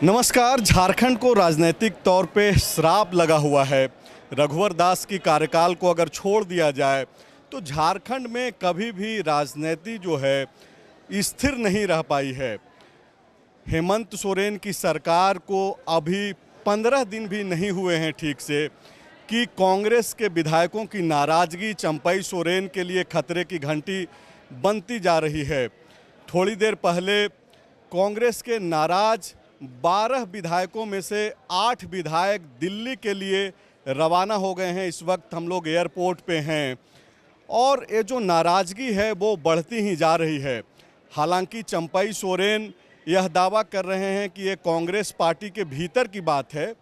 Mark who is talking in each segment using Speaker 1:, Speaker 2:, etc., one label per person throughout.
Speaker 1: नमस्कार। झारखंड को राजनीतिक तौर पे श्राप लगा हुआ है। रघुवर दास की कार्यकाल को अगर छोड़ दिया जाए तो झारखंड में कभी भी राजनीति जो है स्थिर नहीं रह पाई है। हेमंत सोरेन की सरकार को अभी 15 दिन भी नहीं हुए हैं ठीक से कि कांग्रेस के विधायकों की नाराज़गी चंपई सोरेन के लिए खतरे की घंटी बनती जा रही है। थोड़ी देर पहले कांग्रेस के नाराज 12 विधायकों में से 8 विधायक दिल्ली के लिए रवाना हो गए हैं। इस वक्त हम लोग एयरपोर्ट पे हैं और ये जो नाराज़गी है वो बढ़ती ही जा रही है। हालांकि चंपई सोरेन यह दावा कर रहे हैं कि ये कांग्रेस पार्टी के भीतर की बात है,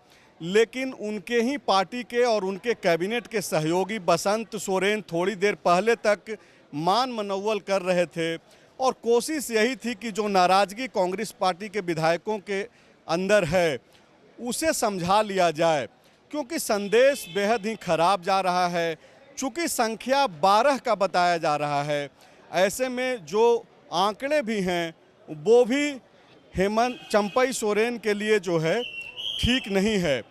Speaker 1: लेकिन उनके ही पार्टी के और उनके कैबिनेट के सहयोगी बसंत सोरेन थोड़ी देर पहले तक मान मनौवल कर रहे थे और कोशिश यही थी कि जो नाराज़गी कांग्रेस पार्टी के विधायकों के अंदर है उसे समझा लिया जाए, क्योंकि संदेश बेहद ही खराब जा रहा है। चूँकि संख्या 12 का बताया जा रहा है, ऐसे में जो आंकड़े भी हैं वो भी हेमंत चंपई सोरेन के लिए जो है ठीक नहीं है।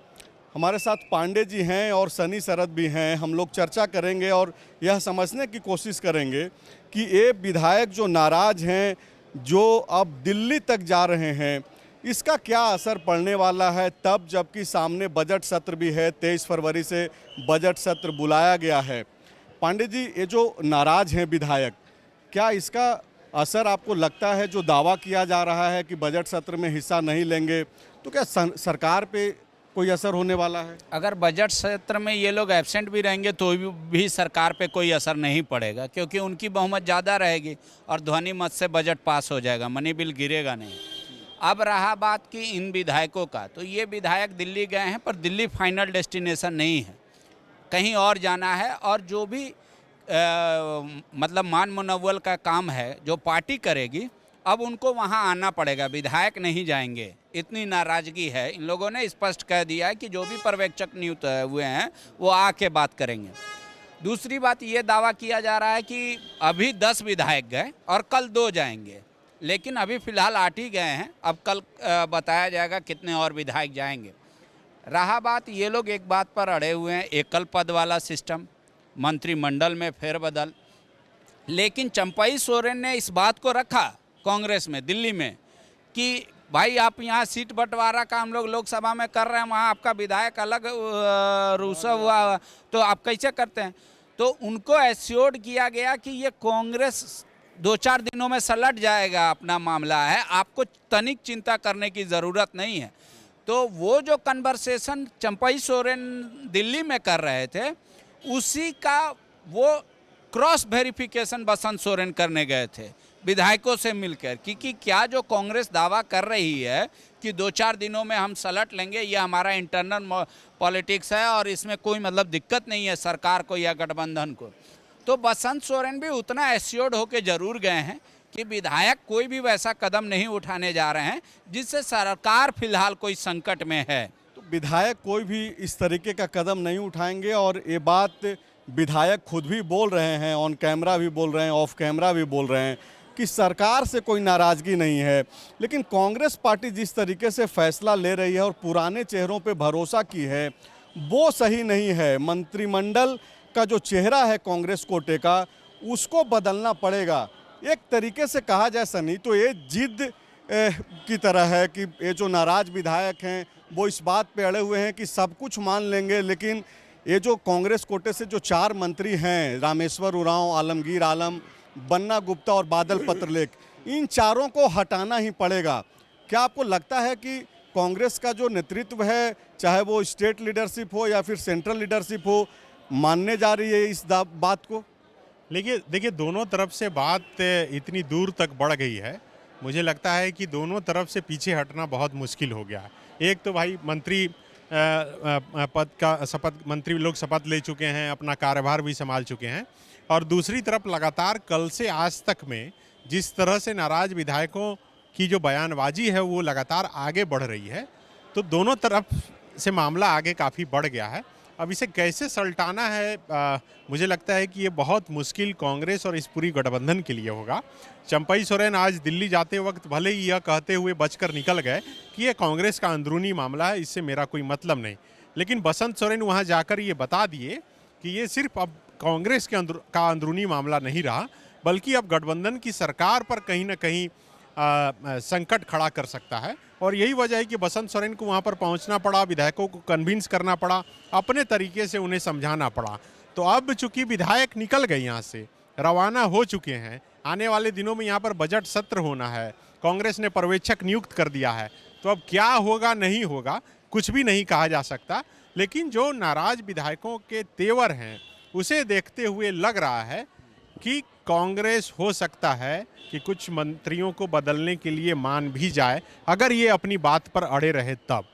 Speaker 1: हमारे साथ पांडे जी हैं और सनी शरद भी हैं। हम लोग चर्चा करेंगे और यह समझने की कोशिश करेंगे कि ये विधायक जो नाराज हैं, जो अब दिल्ली तक जा रहे हैं, इसका क्या असर पड़ने वाला है, तब जबकि सामने बजट सत्र भी है। 23 फरवरी से बजट सत्र बुलाया गया है। पांडे जी, ये जो नाराज हैं विधायक, क्या इसका असर आपको लगता है, जो दावा किया जा रहा है कि बजट सत्र में हिस्सा नहीं लेंगे, तो क्या सरकार पे कोई असर होने वाला है?
Speaker 2: अगर बजट सत्र में ये लोग एब्सेंट भी रहेंगे तो भी सरकार पे कोई असर नहीं पड़ेगा, क्योंकि उनकी बहुमत ज़्यादा रहेगी और ध्वनि मत से बजट पास हो जाएगा, मनी बिल गिरेगा नहीं। अब रहा बात कि इन विधायकों का, तो ये विधायक दिल्ली गए हैं, पर दिल्ली फाइनल डेस्टिनेशन नहीं है, कहीं और जाना है। और जो भी मतलब मान मुनव्वल का काम है जो पार्टी करेगी, अब उनको वहाँ आना पड़ेगा, विधायक नहीं जाएंगे। इतनी नाराज़गी है। इन लोगों ने स्पष्ट कह दिया है कि जो भी पर्यवेक्षक नियुक्त हुए हैं वो आके बात करेंगे। दूसरी बात, ये दावा किया जा रहा है कि अभी 10 विधायक गए और कल 2 जाएंगे, लेकिन अभी फ़िलहाल 8 ही गए हैं। अब कल बताया जाएगा कितने और विधायक जाएंगे। रहा बात, ये लोग एक बात पर अड़े हुए हैं, एकल पद वाला सिस्टम, मंत्रिमंडल में फेरबदल। लेकिन चंपई सोरेन ने इस बात को रखा कांग्रेस में दिल्ली में कि भाई आप यहाँ सीट बंटवारा का हम लोग लोकसभा में कर रहे हैं, वहाँ आपका विधायक अलग रूसा हुआ, तो आप कैसे करते हैं? तो उनको एश्योर्ड किया गया कि ये कांग्रेस 2-4 दिनों में सलट जाएगा, अपना मामला है, आपको तनिक चिंता करने की ज़रूरत नहीं है। तो वो जो कन्वर्सेशन चंपई सोरेन दिल्ली में कर रहे थे, उसी का वो क्रॉस वेरिफिकेशन बसंत सोरेन करने गए थे विधायकों से मिलकर, क्योंकि क्या जो कांग्रेस दावा कर रही है कि 2-4 दिनों में हम सलट लेंगे, ये हमारा इंटरनल पॉलिटिक्स है और इसमें कोई मतलब दिक्कत नहीं है सरकार को या गठबंधन को। तो बसंत सोरेन भी उतना एश्योर्ड होकर जरूर गए हैं कि विधायक कोई भी वैसा कदम नहीं उठाने जा रहे हैं जिससे सरकार फिलहाल कोई संकट में है।
Speaker 1: तो विधायक कोई भी इस तरीके का कदम नहीं उठाएंगे और ये बात विधायक खुद भी बोल रहे हैं, ऑन कैमरा भी बोल रहे हैं, ऑफ कैमरा भी बोल रहे हैं कि सरकार से कोई नाराज़गी नहीं है। लेकिन कांग्रेस पार्टी जिस तरीके से फैसला ले रही है और पुराने चेहरों पे भरोसा की है, वो सही नहीं है। मंत्रिमंडल का जो चेहरा है कांग्रेस कोटे का, उसको बदलना पड़ेगा। एक तरीके से कहा जाए सनी, तो ये जिद की तरह है कि ये जो नाराज़ विधायक हैं वो इस बात पे अड़े हुए हैं कि सब कुछ मान लेंगे, लेकिन ये जो कांग्रेस कोटे से जो 4 मंत्री हैं, रामेश्वर उरांव, आलमगीर आलम, बन्ना गुप्ता और बादल पत्रलेख, इन चारों को हटाना ही पड़ेगा। क्या आपको लगता है कि कांग्रेस का जो नेतृत्व है, चाहे वो स्टेट लीडरशिप हो या फिर सेंट्रल लीडरशिप हो, मानने जा रही है इस बात को?
Speaker 3: देखिए, दोनों तरफ से बात इतनी दूर तक बढ़ गई है, मुझे लगता है कि दोनों तरफ से पीछे हटना बहुत मुश्किल हो गया है। एक तो भाई मंत्री पद का शपथ, मंत्री लोग शपथ ले चुके हैं, अपना कार्यभार भी संभाल चुके हैं, और दूसरी तरफ लगातार कल से आज तक में जिस तरह से नाराज विधायकों की जो बयानबाजी है वो लगातार आगे बढ़ रही है, तो दोनों तरफ से मामला आगे काफ़ी बढ़ गया है। अब इसे कैसे सल्टाना है, मुझे लगता है कि ये बहुत मुश्किल कांग्रेस और इस पूरी गठबंधन के लिए होगा। चंपई सोरेन आज दिल्ली जाते वक्त भले ही यह कहते हुए बचकर निकल गए कि ये कांग्रेस का अंदरूनी मामला है, इससे मेरा कोई मतलब नहीं, लेकिन बसंत सोरेन वहाँ जाकर ये बता दिए कि ये सिर्फ अब कांग्रेस के का अंदरूनी मामला नहीं रहा, बल्कि अब गठबंधन की सरकार पर कहीं ना कहीं संकट खड़ा कर सकता है। और यही वजह है कि बसंत सोरेन को वहाँ पर पहुँचना पड़ा, विधायकों को कन्विंस करना पड़ा, अपने तरीके से उन्हें समझाना पड़ा। तो अब चूंकि विधायक निकल गए यहाँ से, रवाना हो चुके हैं, आने वाले दिनों में यहाँ पर बजट सत्र होना है, कांग्रेस ने पर्यवेक्षक नियुक्त कर दिया है, तो अब क्या होगा नहीं होगा कुछ भी नहीं कहा जा सकता। लेकिन जो नाराज विधायकों के तेवर हैं उसे देखते हुए लग रहा है कि कांग्रेस हो सकता है कि कुछ मंत्रियों को बदलने के लिए मान भी जाए, अगर ये अपनी बात पर अड़े रहे तब।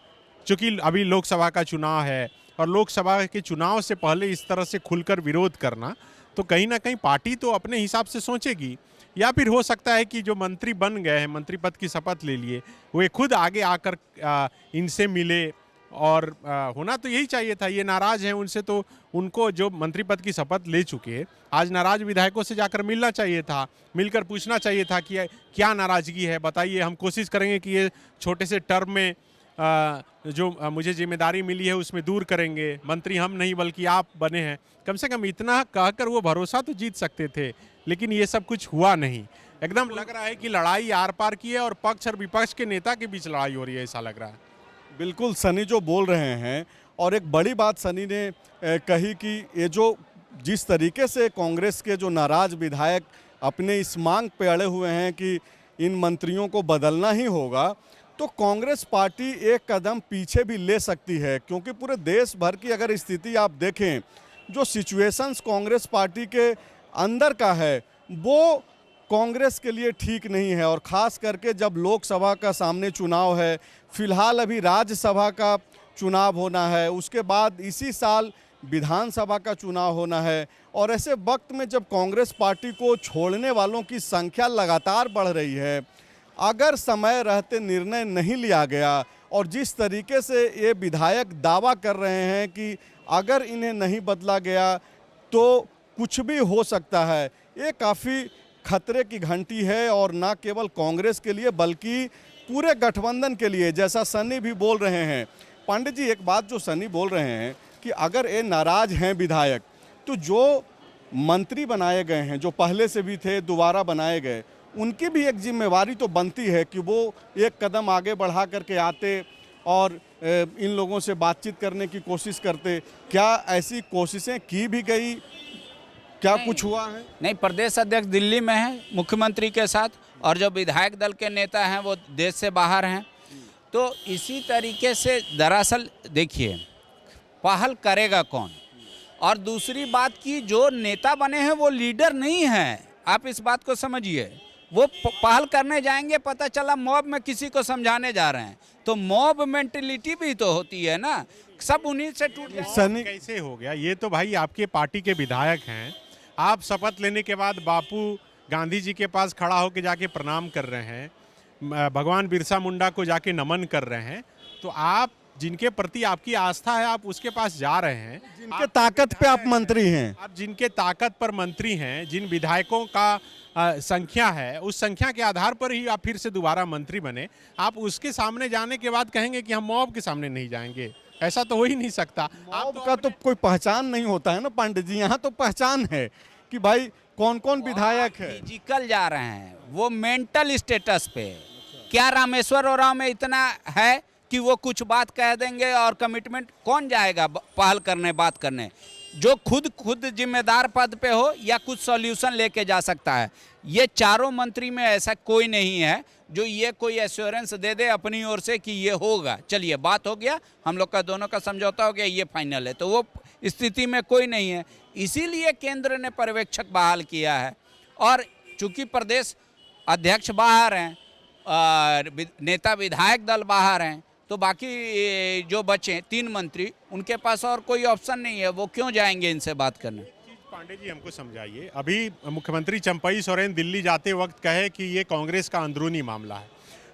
Speaker 3: चूँकि अभी लोकसभा का चुनाव है और लोकसभा के चुनाव से पहले इस तरह से खुलकर विरोध करना, तो कहीं ना कहीं पार्टी तो अपने हिसाब से सोचेगी, या फिर हो सकता है कि जो मंत्री बन गए हैं, मंत्री पद की शपथ ले लिए, वे खुद आगे आकर इनसे मिले। और होना तो यही चाहिए था, ये नाराज हैं उनसे, तो उनको जो मंत्री पद की शपथ ले चुके हैं, आज नाराज विधायकों से जाकर मिलना चाहिए था, मिलकर पूछना चाहिए था कि क्या नाराजगी है, बताइए, हम कोशिश करेंगे कि ये छोटे से टर्म में जो मुझे जिम्मेदारी मिली है उसमें दूर करेंगे, मंत्री हम नहीं बल्कि आप बने हैं। कम से कम इतना कहकर वो भरोसा तो जीत सकते थे, लेकिन ये सब कुछ हुआ नहीं। एकदम लग रहा है कि लड़ाई आर पार की है और पक्ष और विपक्ष के नेता के बीच लड़ाई हो रही है, ऐसा लग रहा है।
Speaker 1: बिल्कुल सनी जो बोल रहे हैं, और एक बड़ी बात सनी ने कही कि ये जो जिस तरीके से कांग्रेस के जो नाराज विधायक अपने इस मांग पे अड़े हुए हैं कि इन मंत्रियों को बदलना ही होगा, तो कांग्रेस पार्टी एक कदम पीछे भी ले सकती है, क्योंकि पूरे देश भर की अगर स्थिति आप देखें, जो सिचुएशंस कांग्रेस पार्टी के अंदर का है वो कांग्रेस के लिए ठीक नहीं है। और ख़ास करके जब लोकसभा का सामने चुनाव है, फिलहाल अभी राज्यसभा का चुनाव होना है, उसके बाद इसी साल विधानसभा का चुनाव होना है, और ऐसे वक्त में जब कांग्रेस पार्टी को छोड़ने वालों की संख्या लगातार बढ़ रही है, अगर समय रहते निर्णय नहीं लिया गया, और जिस तरीके से ये विधायक दावा कर रहे हैं कि अगर इन्हें नहीं बदला गया तो कुछ भी हो सकता है, ये काफ़ी खतरे की घंटी है। और ना केवल कांग्रेस के लिए बल्कि पूरे गठबंधन के लिए, जैसा सनी भी बोल रहे हैं। पंडित जी, एक बात जो सनी बोल रहे हैं कि अगर ये नाराज हैं विधायक, तो जो मंत्री बनाए गए हैं, जो पहले से भी थे, दोबारा बनाए गए, उनकी भी एक जिम्मेवारी तो बनती है कि वो एक कदम आगे बढ़ा करके आते और इन लोगों से बातचीत करने की कोशिश करते। क्या ऐसी कोशिशें की भी गई? क्या कुछ हुआ है?
Speaker 2: नहीं, प्रदेश अध्यक्ष दिल्ली में है मुख्यमंत्री के साथ, और जो विधायक दल के नेता हैं वो देश से बाहर हैं। तो इसी तरीके से दरअसल देखिए, पहल करेगा कौन? और दूसरी बात की जो नेता बने हैं वो लीडर नहीं हैं, आप इस बात को समझिए। वो पहल करने जाएंगे, पता चला मॉब में किसी को समझाने जा रहे हैं, तो मॉब मेंटेलिटी भी तो होती है ना, सब उन्हीं से टूट
Speaker 3: सनी कैसे हो गया? ये तो भाई आपके पार्टी के विधायक हैं, आप शपथ लेने के बाद बापू गांधी जी के पास खड़ा होकर जाके प्रणाम कर रहे हैं, भगवान बिरसा मुंडा को जाके नमन कर रहे हैं, तो आप जिनके प्रति आपकी आस्था है आप उसके पास जा रहे हैं,
Speaker 1: जिनके ताकत पे आप मंत्री हैं,
Speaker 3: आप जिनके ताकत पर मंत्री हैं, जिन विधायकों का संख्या है, उस संख्या के आधार पर ही आप फिर से दोबारा मंत्री बने, आप उसके सामने जाने के बाद कहेंगे कि हम मॉब के सामने नहीं जाएंगे, ऐसा तो हो ही नहीं सकता।
Speaker 1: मॉब का तो कोई पहचान नहीं होता है ना पंडित जी, यहाँ तो पहचान है कि भाई कौन कौन विधायक है।
Speaker 2: फिजिकल जा रहे हैं, वो मेंटल स्टेटस पे। क्या रामेश्वर ओरांव में इतना है कि वो कुछ बात कह देंगे और कमिटमेंट? कौन जाएगा पहल करने, बात करने? जो खुद जिम्मेदार पद पे हो या कुछ सॉल्यूशन लेके जा सकता है। ये चारों मंत्री में ऐसा कोई नहीं है जो ये कोई एश्योरेंस दे दे अपनी ओर से कि ये होगा, चलिए बात हो गया, हम लोग का दोनों का समझौता हो गया, ये फाइनल है, तो वो स्थिति में कोई नहीं है। इसीलिए केंद्र ने पर्यवेक्षक बहाल किया है। और चूंकि प्रदेश अध्यक्ष बाहर हैं और नेता विधायक दल बाहर हैं, तो बाकी जो बचे 3 मंत्री, उनके पास और कोई ऑप्शन नहीं है, वो क्यों जाएंगे इनसे बात करने?
Speaker 3: पांडे जी हमको समझाइए, अभी मुख्यमंत्री चंपई सोरेन दिल्ली जाते वक्त कहे कि ये कांग्रेस का अंदरूनी मामला है,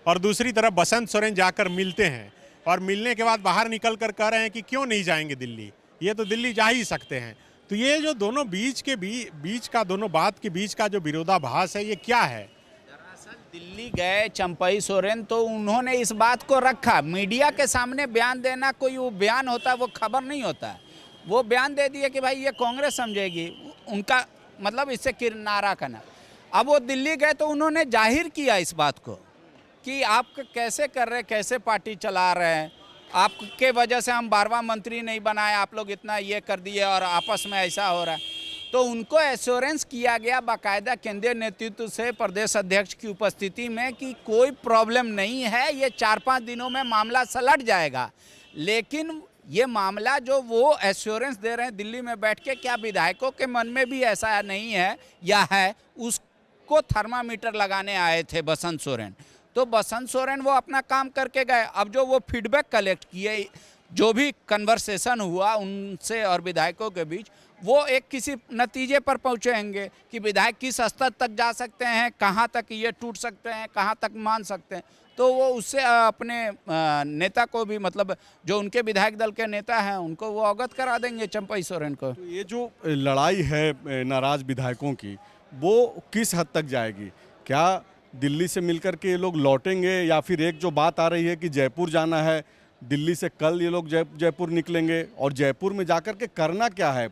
Speaker 3: और दूसरी तरफ बसंत सोरेन जाकर मिलते हैं और मिलने के बाद बाहर निकल कर कह रहे हैं कि क्यों नहीं जाएंगे दिल्ली, ये तो दिल्ली जा ही सकते हैं। तो ये जो दोनों बीच का दोनों बात के बीच का जो विरोधाभास है, ये क्या है?
Speaker 2: दरअसल दिल्ली गए चंपई सोरेन तो उन्होंने इस बात को रखा, मीडिया के सामने बयान देना कोई वो बयान होता है, वो खबर नहीं होता है। वो बयान दे दिए कि भाई ये कांग्रेस समझेगी, उनका मतलब इससे किनारा करना। अब वो दिल्ली गए तो उन्होंने जाहिर किया इस बात को कि आप कैसे कर रहे, कैसे पार्टी चला रहे हैं, आपके वजह से हम 12वां मंत्री नहीं बनाए, आप लोग इतना ये कर दिए और आपस में ऐसा हो रहा है। तो उनको एश्योरेंस किया गया बाकायदा केंद्रीय नेतृत्व से प्रदेश अध्यक्ष की उपस्थिति में कि कोई प्रॉब्लम नहीं है, ये 4-5 दिनों में मामला सलट जाएगा। लेकिन ये मामला जो वो एश्योरेंस दे रहे हैं दिल्ली में बैठ के, क्या विधायकों के मन में भी ऐसा नहीं है या है? उसको थर्मामीटर लगाने आए थे बसंत सोरेन। तो बसंत सोरेन वो अपना काम करके गए। अब जो वो फीडबैक कलेक्ट किए, जो भी कन्वर्सेशन हुआ उनसे और विधायकों के बीच, वो एक किसी नतीजे पर पहुंचेंगे कि विधायक किस स्तर तक जा सकते हैं, कहां तक ये टूट सकते हैं, कहां तक मान सकते हैं। तो वो उससे अपने नेता को भी, मतलब जो उनके विधायक दल के नेता हैं, उनको वो अवगत करा देंगे चंपई सोरेन को।
Speaker 1: तो ये जो लड़ाई है नाराज विधायकों की, वो किस हद तक जाएगी? क्या दिल्ली से मिलकर के ये लोग लौटेंगे, या फिर एक जो बात आ रही है कि जयपुर जाना है, दिल्ली से कल ये लोग जयपुर निकलेंगे और जयपुर में जाकर के करना क्या है?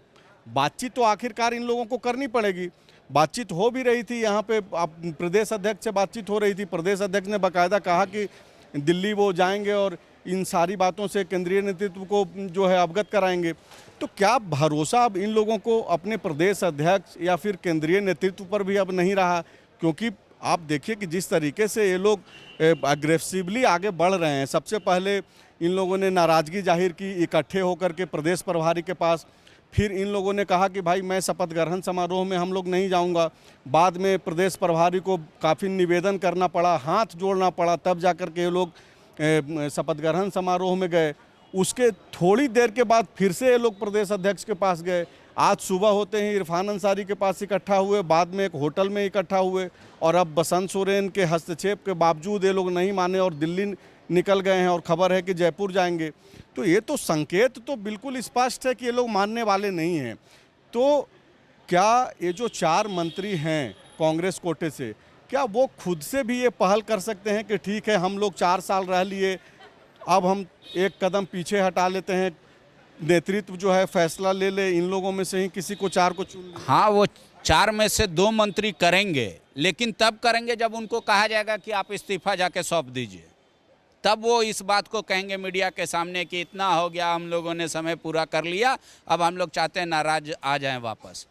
Speaker 1: बातचीत तो आखिरकार इन लोगों को करनी पड़ेगी। बातचीत हो भी रही थी यहाँ पे, आप प्रदेश अध्यक्ष से बातचीत हो रही थी। प्रदेश अध्यक्ष ने बाकायदा कहा कि दिल्ली वो जाएंगे और इन सारी बातों से केंद्रीय नेतृत्व को जो है अवगत कराएंगे। तो क्या भरोसा अब इन लोगों को अपने प्रदेश अध्यक्ष या फिर केंद्रीय नेतृत्व पर भी अब नहीं रहा? क्योंकि आप देखिए कि जिस तरीके से ये लोग अग्रेसिवली आगे बढ़ रहे हैं। सबसे पहले इन लोगों ने नाराज़गी जाहिर की इकट्ठे होकर के प्रदेश प्रभारी के पास, फिर इन लोगों ने कहा कि भाई मैं शपथ ग्रहण समारोह में हम लोग नहीं जाऊंगा। बाद में प्रदेश प्रभारी को काफ़ी निवेदन करना पड़ा, हाथ जोड़ना पड़ा, तब जाकर के ये लोग शपथ ग्रहण समारोह में गए। उसके थोड़ी देर के बाद फिर से ये लोग प्रदेश अध्यक्ष के पास गए। आज सुबह होते ही इरफान अंसारी के पास इकट्ठा हुए, बाद में एक होटल में इकट्ठा हुए, और अब बसंत सोरेन के हस्तक्षेप के बावजूद ये लोग नहीं माने और दिल्ली निकल गए हैं और खबर है कि जयपुर जाएंगे। तो ये तो संकेत तो बिल्कुल स्पष्ट है कि ये लोग मानने वाले नहीं हैं। तो क्या ये जो 4 मंत्री हैं कांग्रेस कोटे से, क्या वो खुद से भी ये पहल कर सकते हैं कि ठीक है हम लोग 4 साल रह लिए, अब हम एक कदम पीछे हटा लेते हैं, नेतृत्व जो है फैसला ले ले, इन लोगों में से ही किसी को 4 को चुन ले?
Speaker 2: हाँ, वो 4 में से 2 मंत्री करेंगे, लेकिन तब करेंगे जब उनको कहा जाएगा कि आप इस्तीफा जाके सौंप दीजिए। तब वो इस बात को कहेंगे मीडिया के सामने कि इतना हो गया, हम लोगों ने समय पूरा कर लिया, अब हम लोग चाहते हैं नाराज आ जाएं वापस।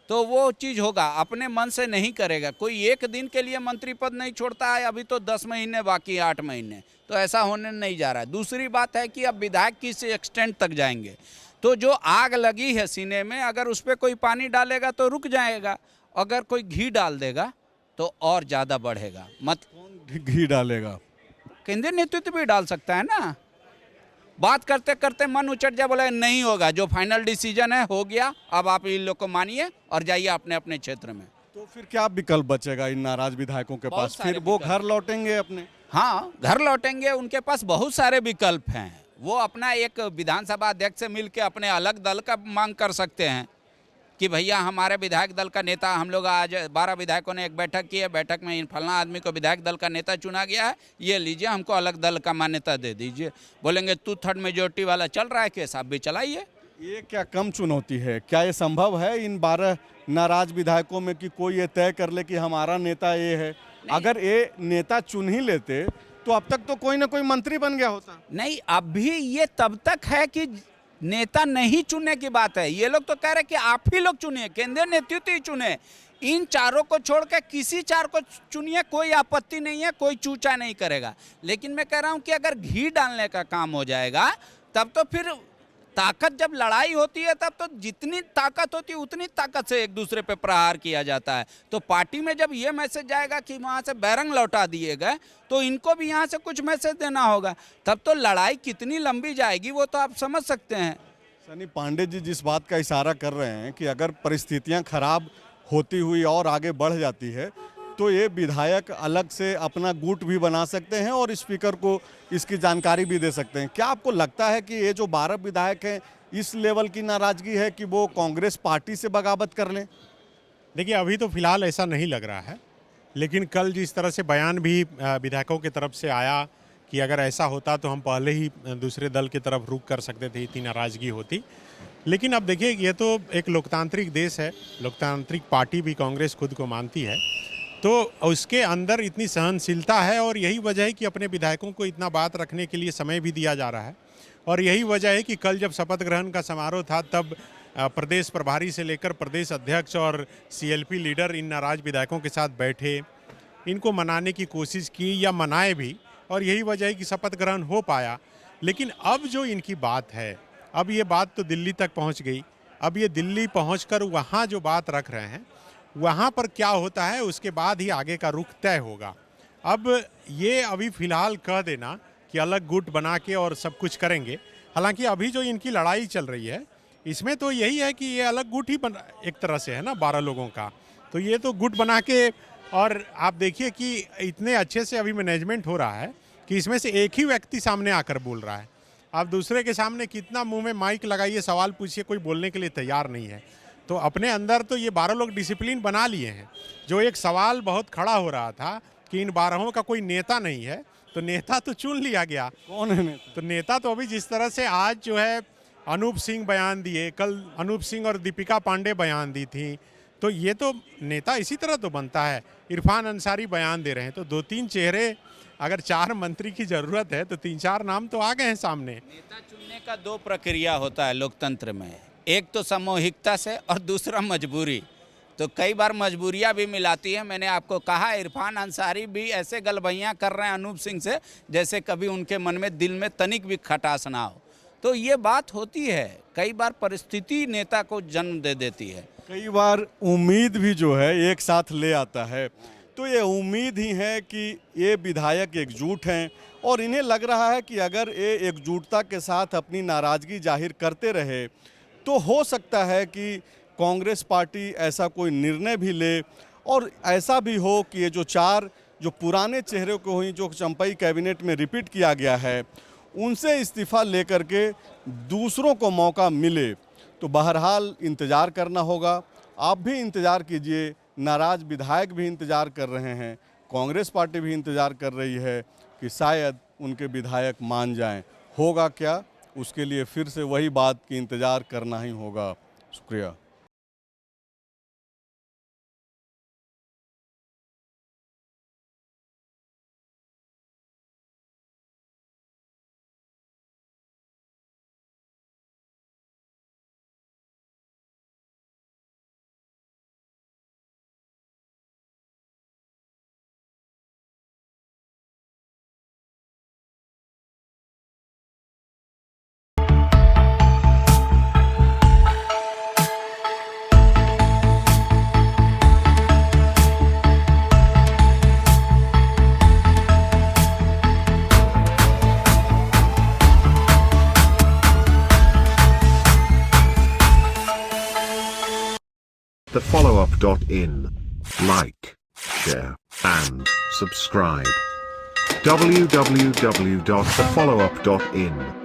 Speaker 2: तो वो चीज़ होगा, अपने मन से नहीं करेगा। कोई एक दिन के लिए मंत्री पद नहीं छोड़ता है। अभी तो 10 महीने बाकी, 8 महीने, तो ऐसा होने नहीं जा रहा है। दूसरी बात है कि अब विधायक किस एक्सटेंट तक जाएंगे। तो जो आग लगी है सीने में, अगर उस पर कोई पानी डालेगा तो रुक जाएगा, अगर कोई घी डाल देगा तो और ज़्यादा बढ़ेगा। मत
Speaker 1: कौन घी डालेगा?
Speaker 2: केंद्रीय नेतृत्व भी डाल सकता है ना। बात करते करते मन उचट जाए, बोले नहीं होगा, जो फाइनल डिसीजन है हो गया, अब आप इन लोग को मानिए और जाइए अपने अपने क्षेत्र में।
Speaker 1: तो फिर क्या विकल्प बचेगा इन नाराज विधायकों के
Speaker 2: बहुत
Speaker 1: पास?
Speaker 2: सारे
Speaker 1: फिर वो
Speaker 2: विकल्प।
Speaker 1: घर लौटेंगे अपने?
Speaker 2: हाँ, घर लौटेंगे, उनके पास बहुत सारे विकल्प हैं। वो अपना एक विधानसभा अध्यक्ष से मिलकर अपने अलग दल का मांग कर सकते हैं कि भैया हमारे विधायक दल का नेता, हम लोग आज 12 विधायकों ने एक बैठक की है, बैठक में इन फलना आदमी को विधायक दल का नेता चुना गया है, ये लीजिए, हमको अलग दल का मान्यता दे दीजिए। बोलेंगे 2/3 मेजोरिटी वाला चल रहा है केस, आप भी चलाइए।
Speaker 1: ये क्या कम चुनौती है? क्या ये संभव है इन 12 नाराज विधायकों में कि कोई ये तय कर ले कि हमारा नेता ये है? अगर ये नेता चुन ही लेते तो अब तक तो कोई ना कोई मंत्री बन गया होता।
Speaker 2: नहीं, अभी ये तब तक है कि नेता नहीं चुनने की बात है। ये लोग तो कह रहे कि आप ही लोग चुनिए, केंद्रीय नेतृत्व ही चुने। इन 4 को छोड़ के किसी 4 को चुनिए, कोई आपत्ति नहीं है, कोई चूचा नहीं करेगा। लेकिन मैं कह रहा हूं कि अगर घी डालने का काम हो जाएगा, तब तो फिर ताकत, जब लड़ाई होती है तब तो जितनी ताकत होती है उतनी ताकत से एक दूसरे पे प्रहार किया जाता है। तो पार्टी में जब ये मैसेज जाएगा कि वहाँ से बैरंग लौटा दिए गए, तो इनको भी यहाँ से कुछ मैसेज देना होगा। तब तो लड़ाई कितनी लंबी जाएगी वो तो आप समझ सकते हैं।
Speaker 1: सनी पांडे जी जिस बात का इशारा कर रहे हैं कि अगर परिस्थितियां खराब होती हुई और आगे बढ़ जाती है तो ये विधायक अलग से अपना गुट भी बना सकते हैं और स्पीकर को इसकी जानकारी भी दे सकते हैं। क्या आपको लगता है कि ये जो 12 विधायक हैं इस लेवल की नाराजगी है कि वो कांग्रेस पार्टी से बगावत कर लें?
Speaker 3: देखिए, अभी तो फिलहाल ऐसा नहीं लग रहा है, लेकिन कल जिस तरह से बयान भी विधायकों की तरफ से आया कि अगर ऐसा होता तो हम पहले ही दूसरे दल की तरफ रुख कर सकते थे, इतनी नाराज़गी होती। लेकिन अब देखिए, ये तो एक लोकतांत्रिक देश है, लोकतांत्रिक पार्टी भी कांग्रेस खुद को मानती है, तो उसके अंदर इतनी सहनशीलता है और यही वजह है कि अपने विधायकों को इतना बात रखने के लिए समय भी दिया जा रहा है। और यही वजह है कि कल जब शपथ ग्रहण का समारोह था तब प्रदेश प्रभारी से लेकर प्रदेश अध्यक्ष और सीएलपी लीडर इन नाराज विधायकों के साथ बैठे, इनको मनाने की कोशिश की या मनाए भी, और यही वजह है कि शपथ ग्रहण हो पाया। लेकिन अब जो इनकी बात है, अब ये बात तो दिल्ली तक पहुंच गई। अब ये दिल्ली पहुंचकर वहाँ जो बात रख रहे हैं, वहाँ पर क्या होता है उसके बाद ही आगे का रुख तय होगा। अब ये अभी फ़िलहाल कह देना कि अलग गुट बना के और सब कुछ करेंगे, हालांकि अभी जो इनकी लड़ाई चल रही है इसमें तो यही है कि ये अलग गुट ही बन एक तरह से है ना 12 लोगों का, तो ये तो गुट बना के, और आप देखिए कि इतने अच्छे से अभी मैनेजमेंट हो रहा है कि इसमें से एक ही व्यक्ति सामने आकर बोल रहा है। आप दूसरे के सामने कितना मुंह में माइक लगाइए, सवाल पूछिए, कोई बोलने के लिए तैयार नहीं है। तो अपने अंदर तो ये 12 लोग डिसिप्लिन बना लिए हैं। जो एक सवाल बहुत खड़ा हो रहा था कि इन 12 का कोई नेता नहीं है, तो नेता तो चुन लिया गया।
Speaker 1: कौन है नेता?
Speaker 3: तो नेता तो अभी जिस तरह से आज जो है अनूप सिंह बयान दिए, कल अनूप सिंह और दीपिका पांडे बयान दी थी, तो ये तो नेता इसी तरह तो बनता है। इरफान अंसारी बयान दे रहे हैं, तो 2-3 चेहरे, अगर 4 मंत्री की ज़रूरत है तो 3-4 नाम तो आ गए हैं सामने।
Speaker 2: नेता चुनने का 2 प्रक्रिया होता है लोकतंत्र में, एक तो सामूहिकता से और दूसरा मजबूरी। तो कई बार मजबूरियां भी मिलाती है। मैंने आपको कहा इरफान अंसारी भी ऐसे गलबैयाँ कर रहे हैं अनूप सिंह से जैसे कभी उनके मन में दिल में तनिक भी खटास ना हो। तो ये बात होती है, कई बार परिस्थिति नेता को जन्म दे देती है,
Speaker 1: कई बार उम्मीद भी जो है एक साथ ले आता है। तो ये उम्मीद ही है कि ये विधायक एकजुट हैं और इन्हें लग रहा है कि अगर ये एकजुटता के साथ अपनी नाराज़गी जाहिर करते रहे तो हो सकता है कि कांग्रेस पार्टी ऐसा कोई निर्णय भी ले और ऐसा भी हो कि ये जो 4 जो पुराने चेहरे को हुई, जो चंपई कैबिनेट में रिपीट किया गया है, उनसे इस्तीफ़ा लेकर के दूसरों को मौका मिले। तो बहरहाल इंतज़ार करना होगा। आप भी इंतज़ार कीजिए, नाराज़ विधायक भी इंतज़ार कर रहे हैं, कांग्रेस पार्टी भी इंतज़ार कर रही है कि शायद उनके विधायक मान जाएं। होगा क्या, उसके लिए फिर से वही बात कि इंतज़ार करना ही होगा। शुक्रिया।
Speaker 4: thefollowup.in. Like, share, and subscribe. www.thefollowup.in